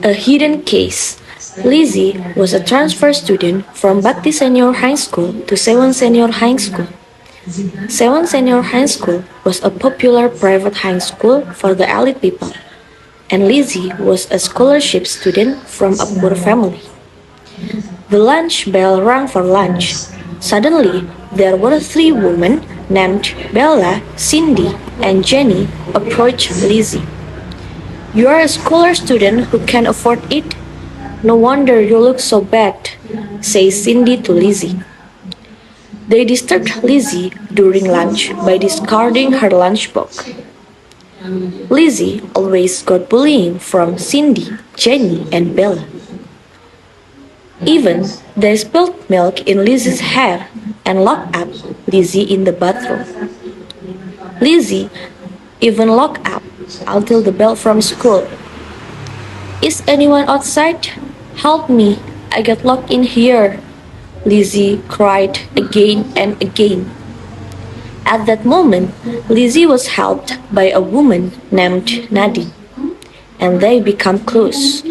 A hidden case. Lizzie was a transfer student from Bhakti Senior High School to Sewan Senior High School. Sewan Senior High School was a popular private high school for the elite people, and Lizzie was a scholarship student from a poor family. The lunch bell rang for lunch. Suddenly, there were three women named Bella, Cindy, and Jenny approached Lizzie. "You are a scholar student who can afford it? No wonder you look so bad," says Cindy to Lizzie. They disturbed Lizzie during lunch by discarding her lunchbox. Lizzie always got bullying from Cindy, Jenny, and Bella. Even they spilled milk in Lizzie's hair and locked up Lizzie in the bathroom. Lizzie even locked up until the bell from school. "Is anyone outside? Help me, I got locked in here," Lizzie cried again and again. At that moment, Lizzie was helped by a woman named Nadine, and they became close.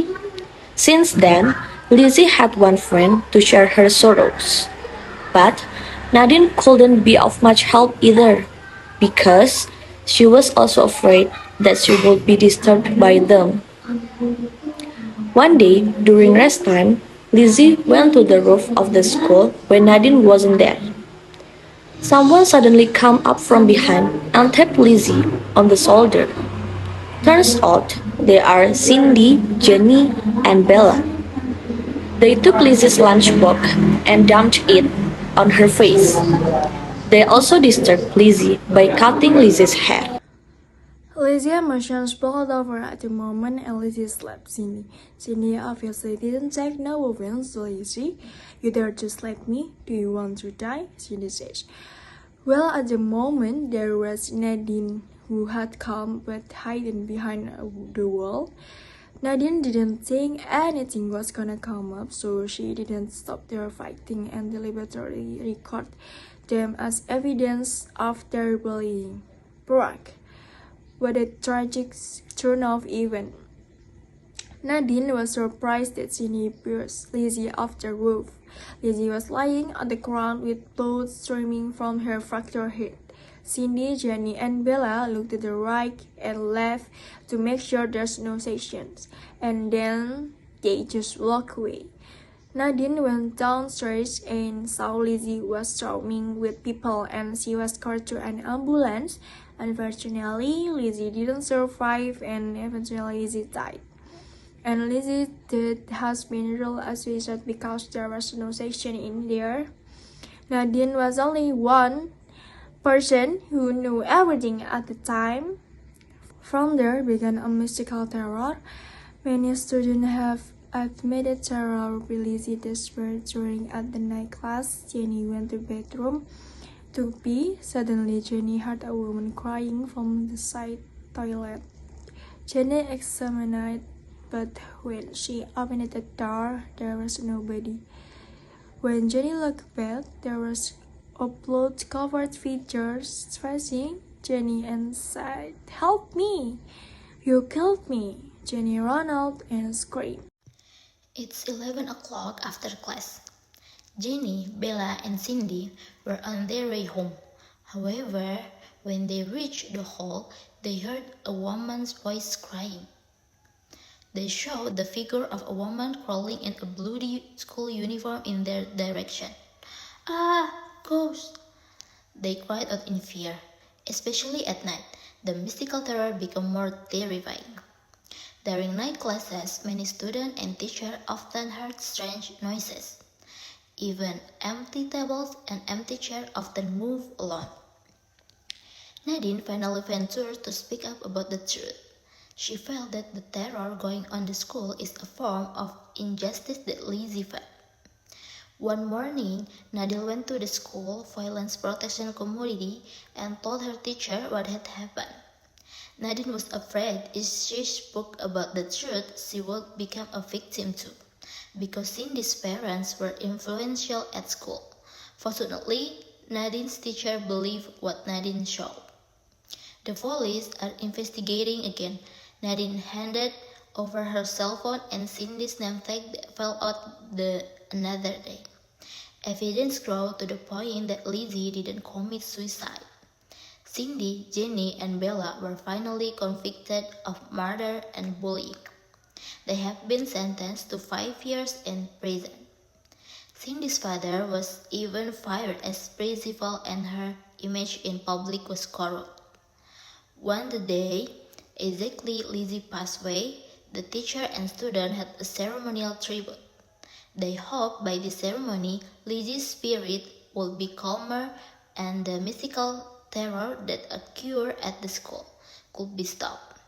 Since then, Lizzie had one friend to share her sorrows. But Nadine couldn't be of much help either, because she was also afraid that she would be disturbed by them. One day, during rest time, Lizzie went to the roof of the school when Nadine wasn't there. Someone suddenly came up from behind and tapped Lizzie on the shoulder. Turns out they are Cindy, Jenny, and Bella. They took Lizzie's lunchbox and dumped it on her face. They also disturbed Lizzie by cutting Lizzie's hair. Lizzie's emotions boiled over at the moment and Lizzie slapped Cindy. Cindy obviously didn't take no offense to Lizzie. "You dare to slap me? Do you want to die?" Cindy says. Well, at the moment there was Nadine, who had come but hidden behind the wall. Nadine didn't think anything was gonna come up, so she didn't stop their fighting and deliberately record them as evidence of their bullying. Prank. What a tragic turn of events. Nadine was surprised that Cindy pushed Lizzie off the roof. Lizzie was lying on the ground with blood streaming from her fractured head. Cindy, Jenny, and Bella looked to the right and left to make sure there's no sections, and then they just walked away. Nadine went downstairs and saw Lizzie was swarming with people and she was called to an ambulance. Unfortunately, Lizzie didn't survive and eventually Lizzie died. And Lizzie's death has been ruled as suicide because there was no section in there. Nadine was only one person who knew everything at the time. From there began a mystical terror. Many students have admitted terror will be Lizzie desperate during at the night class. Jenny went to bedroom to pee. Suddenly Jenny heard a woman crying from the side toilet. Jenny examined it, but when she opened the door, there was nobody. When Jenny looked back, there was blood-covered features facing Jenny and said, "Help me! You killed me!" Jenny ran out and screamed. It's 11 o'clock after class. Jenny, Bella, and Cindy were on their way home. However, when they reached the hall, they heard a woman's voice crying. They saw the figure of a woman crawling in a bloody school uniform in their direction. "Ah, ghost!" They cried out in fear. Especially at night, the mystical terror became more terrifying. During night classes, many students and teachers often heard strange noises. Even empty tables and empty chairs often moved alone. Nadine finally ventured to speak up about the truth. She felt that the terror going on in the school is a form of injustice that Lizzie felt. One morning, Nadine went to the school violence protection committee and told her teacher what had happened. Nadine was afraid if she spoke about the truth, she would become a victim too, because Cindy's parents were influential at school. Fortunately, Nadine's teacher believed what Nadine showed. The police are investigating again. Nadine handed over her cell phone and Cindy's name tag that fell out another day. Evidence grew to the point that Lizzie didn't commit suicide. Cindy, Jenny, and Bella were finally convicted of murder and bullying. They have been sentenced to 5 years in prison. Cindy's father was even fired as principal and her image in public was corrupt. One day, exactly Lizzie passed away, the teacher and student had a ceremonial tribute. They hoped by this ceremony, Lizzie's spirit would be calmer and the mystical terror that occurred at the school could be stopped.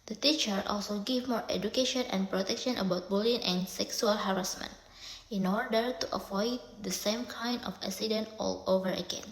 The teacher also gave more education and protection about bullying and sexual harassment in order to avoid the same kind of accident all over again.